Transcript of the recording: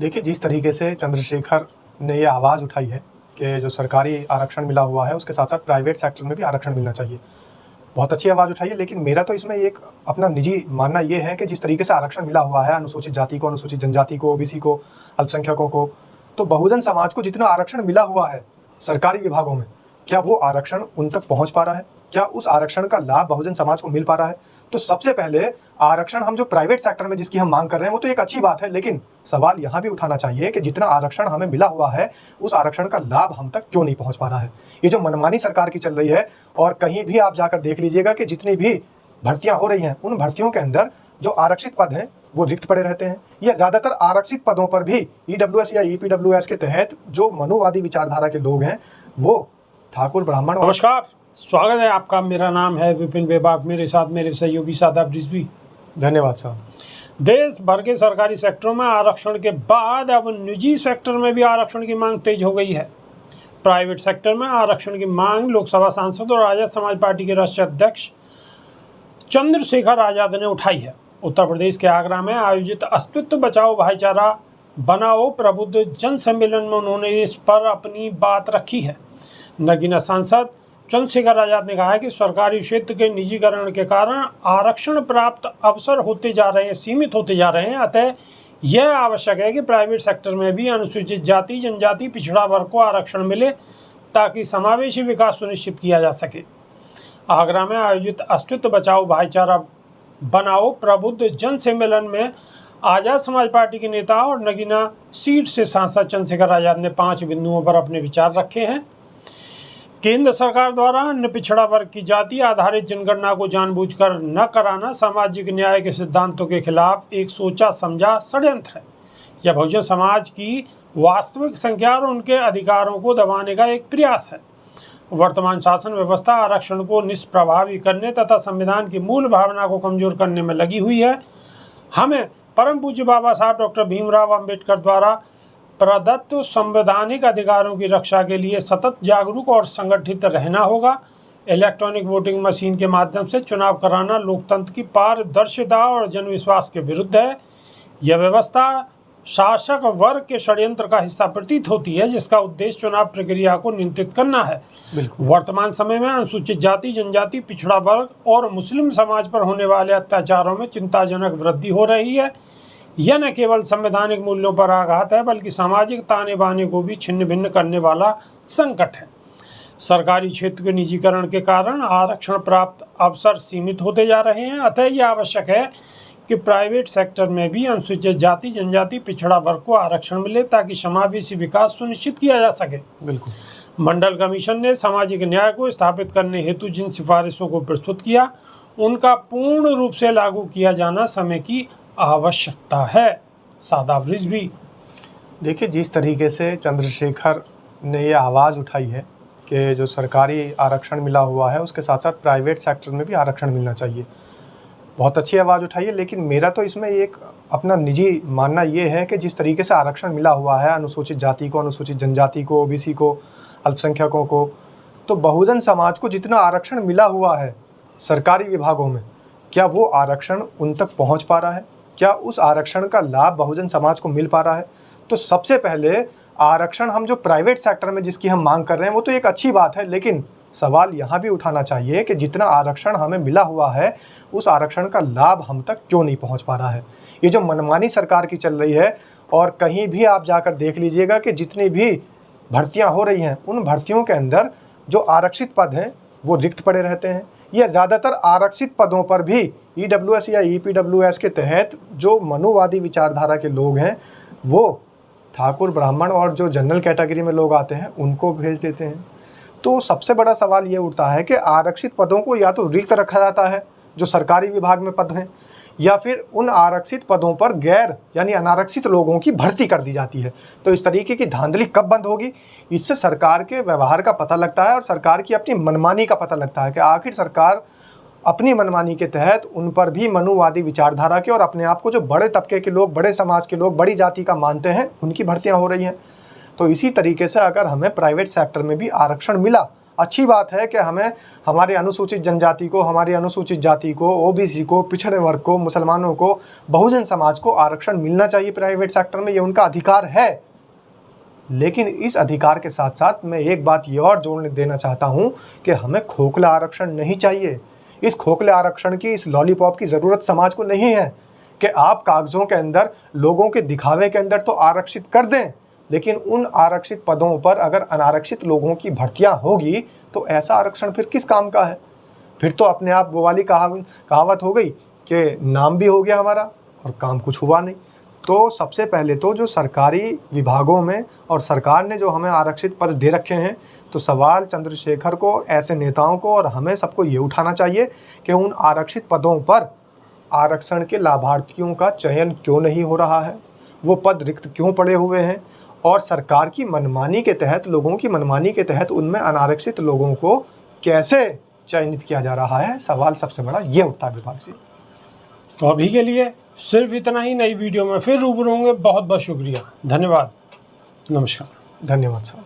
देखिए, जिस तरीके से चंद्रशेखर ने ये आवाज़ उठाई है कि जो सरकारी आरक्षण मिला हुआ है, उसके साथ-साथ प्राइवेट सेक्टर में भी आरक्षण मिलना चाहिए। बहुत अच्छी आवाज़ उठाई है, लेकिन मेरा तो इसमें एक अपना निजी मानना ये है कि जिस तरीके से आरक्षण मिला हुआ है अनुसूचित जाति को, अनुसूचित जनजाति को, ओबीसी को, अल्पसंख्यकों को, तो बहुजन समाज को जितना आरक्षण मिला हुआ है सरकारी विभागों में, क्या वो आरक्षण उन तक पहुँच पा रहा है? क्या उस आरक्षण का लाभ बहुजन समाज को मिल पा रहा है? तो सबसे पहले आरक्षण हम जो प्राइवेट सेक्टर में जिसकी हम मांग कर रहे हैं, वो तो एक अच्छी बात है, लेकिन सवाल यहाँ भी उठाना चाहिए कि जितना आरक्षण हमें मिला हुआ है, उस आरक्षण का लाभ हम तक क्यों नहीं पहुँच पा रहा है? ये जो मनमानी सरकार की चल रही है, और कहीं भी आप जाकर देख लीजिएगा कि जितनी भी भर्तियां हो रही हैं, उन भर्तियों के अंदर जो आरक्षित पद हैं, वो रिक्त पड़े रहते हैं, या ज़्यादातर आरक्षित पदों पर भी ईडब्ल्यूएस या ईपीडब्ल्यूएस के तहत जो मनुवादी विचारधारा के लोग हैं, वो ठाकुर ब्राह्मण। नमस्कार, स्वागत है आपका। मेरा नाम है विपिन बेबाक, मेरे साथ मेरे सहयोगी शादाब रिजवी। धन्यवाद साहब। देश भर के सरकारी सेक्टरों में आरक्षण के बाद अब निजी सेक्टर में भी आरक्षण की मांग तेज हो गई है। प्राइवेट सेक्टर में आरक्षण की मांग लोकसभा सांसद और आजाद समाज पार्टी के राष्ट्रीय अध्यक्ष चंद्रशेखर आजाद ने उठाई है। उत्तर प्रदेश के आगरा में आयोजित अस्तित्व बचाओ भाईचारा बनाओ प्रबुद्ध जन सम्मेलन में उन्होंने इस पर अपनी बात रखी है। नगीना सांसद चंद्रशेखर आजाद ने कहा है कि सरकारी क्षेत्र के निजीकरण के कारण आरक्षण प्राप्त अवसर होते जा रहे हैं, सीमित होते जा रहे हैं। अतः यह आवश्यक है कि प्राइवेट सेक्टर में भी अनुसूचित जाति, जनजाति, पिछड़ा वर्ग को आरक्षण मिले ताकि समावेशी विकास सुनिश्चित किया जा सके। आगरा में आयोजित अस्तित्व बचाओ भाईचारा बनाओ प्रबुद्ध जन सम्मेलन में आजाद समाज पार्टी के नेता और नगीना सीट से सांसद चंद्रशेखर आजाद ने 5 बिंदुओं पर अपने विचार रखे हैं। केंद्र सरकार द्वारा अन्य पिछड़ा वर्ग की जाति आधारित जनगणना को जानबूझकर न कराना सामाजिक न्याय के सिद्धांतों के खिलाफ एक सोचा समझा षड्यंत्र है। यह बहुजन समाज की वास्तविक संख्या और उनके अधिकारों को दबाने का एक प्रयास है। वर्तमान शासन व्यवस्था आरक्षण को निष्प्रभावी करने तथा संविधान की मूल भावना को कमजोर करने में लगी हुई है। हमें परम पूज्य बाबा साहब डॉक्टर भीमराव अंबेडकर द्वारा प्रदत्त संवैधानिक अधिकारों की रक्षा के लिए सतत जागरूक और संगठित रहना होगा। इलेक्ट्रॉनिक वोटिंग मशीन के माध्यम से चुनाव कराना लोकतंत्र की पारदर्शिता और जनविश्वास के विरुद्ध है। यह व्यवस्था शासक वर्ग के षड्यंत्र का हिस्सा प्रतीत होती है, जिसका उद्देश्य चुनाव प्रक्रिया को नियंत्रित करना है। वर्तमान समय में अनुसूचित जाति, जनजाति, पिछड़ा वर्ग और मुस्लिम समाज पर होने वाले अत्याचारों में चिंताजनक वृद्धि हो रही है। यह न केवल संवैधानिक मूल्यों पर आघात है, बल्कि सामाजिक ताने बाने को भी छिन्न भिन्न करने वाला संकट है। सरकारी क्षेत्र के निजीकरण के कारण आरक्षण प्राप्त अवसर सीमित होते जा रहे हैं। अतः यह आवश्यक है कि प्राइवेट सेक्टर में भी अनुसूचित जाति, जनजाति, पिछड़ा वर्ग को आरक्षण मिले ताकि समावेशी विकास सुनिश्चित किया जा सके। बिल्कुल। मंडल कमीशन ने सामाजिक न्याय को स्थापित करने हेतु जिन सिफारिशों को प्रस्तुत किया, उनका पूर्ण रूप से लागू किया जाना समय की आवश्यकता है। शादाब रिजवी। देखिए, जिस तरीके से चंद्रशेखर ने ये आवाज़ उठाई है कि जो सरकारी आरक्षण मिला हुआ है, उसके साथ साथ प्राइवेट सेक्टर में भी आरक्षण मिलना चाहिए, बहुत अच्छी आवाज़ उठाई है, लेकिन मेरा तो इसमें एक अपना निजी मानना ये है कि जिस तरीके से आरक्षण मिला हुआ है अनुसूचित जाति को, अनुसूचित जनजाति को, ओबीसी को, अल्पसंख्यकों को, तो बहुजन समाज को जितना आरक्षण मिला हुआ है सरकारी विभागों में, क्या वो आरक्षण उन तक पहुँच पा रहा है? क्या उस आरक्षण का लाभ बहुजन समाज को मिल पा रहा है? तो सबसे पहले आरक्षण हम जो प्राइवेट सेक्टर में जिसकी हम मांग कर रहे हैं, वो तो एक अच्छी बात है, लेकिन सवाल यहाँ भी उठाना चाहिए कि जितना आरक्षण हमें मिला हुआ है, उस आरक्षण का लाभ हम तक क्यों नहीं पहुँच पा रहा है? ये जो मनमानी सरकार की चल रही है, और कहीं भी आप जाकर देख लीजिएगा कि जितनी भी भर्तियाँ हो रही हैं, उन भर्तियों के अंदर जो आरक्षित पद हैं, वो रिक्त पड़े रहते हैं, या ज़्यादातर आरक्षित पदों पर भी ईडब्ल्यूएस या ईपीडब्ल्यूएस के तहत जो मनुवादी विचारधारा के लोग हैं, वो ठाकुर ब्राह्मण और जो जनरल कैटेगरी में लोग आते हैं, उनको भेज देते हैं। तो सबसे बड़ा सवाल ये उठता है कि आरक्षित पदों को या तो रिक्त रखा जाता है जो सरकारी विभाग में पद हैं, या फिर उन आरक्षित पदों पर गैर यानी अनारक्षित लोगों की भर्ती कर दी जाती है। तो इस तरीके की धांधली कब बंद होगी? इससे सरकार के व्यवहार का पता लगता है और सरकार की अपनी मनमानी का पता लगता है कि आखिर सरकार अपनी मनमानी के तहत उन पर भी मनुवादी विचारधारा के और अपने आप को जो बड़े तबके के लोग, बड़े समाज के लोग, बड़ी जाति का मानते हैं, उनकी भर्तियाँ हो रही हैं। तो इसी तरीके से अगर हमें प्राइवेट सेक्टर में भी आरक्षण मिला, अच्छी बात है कि हमें हमारे अनुसूचित जनजाति को, हमारी अनुसूचित जाति को, ओबीसी को, पिछड़े वर्ग को, मुसलमानों को, बहुजन समाज को आरक्षण मिलना चाहिए प्राइवेट सेक्टर में, ये उनका अधिकार है। लेकिन इस अधिकार के साथ साथ मैं एक बात ये और जोड़ देना चाहता हूँ कि हमें खोखला आरक्षण नहीं चाहिए। इस खोखले आरक्षण की, इस लॉलीपॉप की ज़रूरत समाज को नहीं है कि आप कागज़ों के अंदर लोगों के दिखावे के अंदर तो आरक्षित कर दें, लेकिन उन आरक्षित पदों पर अगर अनारक्षित लोगों की भर्तियां होगी तो ऐसा आरक्षण फिर किस काम का है? फिर तो अपने आप वो वाली कहावत हो गई कि नाम भी हो गया हमारा और काम कुछ हुआ नहीं। तो सबसे पहले तो जो सरकारी विभागों में और सरकार ने जो हमें आरक्षित पद दे रखे हैं, तो सवाल चंद्रशेखर को, ऐसे नेताओं को और हमें सबको ये उठाना चाहिए कि उन आरक्षित पदों पर आरक्षण के लाभार्थियों का चयन क्यों नहीं हो रहा है, वो पद रिक्त क्यों पड़े हुए हैं, और सरकार की मनमानी के तहत, लोगों की मनमानी के तहत उनमें अनारक्षित लोगों को कैसे चयनित किया जा रहा है। सवाल सबसे बड़ा ये उठता है विभाग से। तो अभी के लिए सिर्फ इतना ही। नई वीडियो में फिर रूबरू होंगे। बहुत बहुत शुक्रिया, धन्यवाद, नमस्कार। धन्यवाद सर।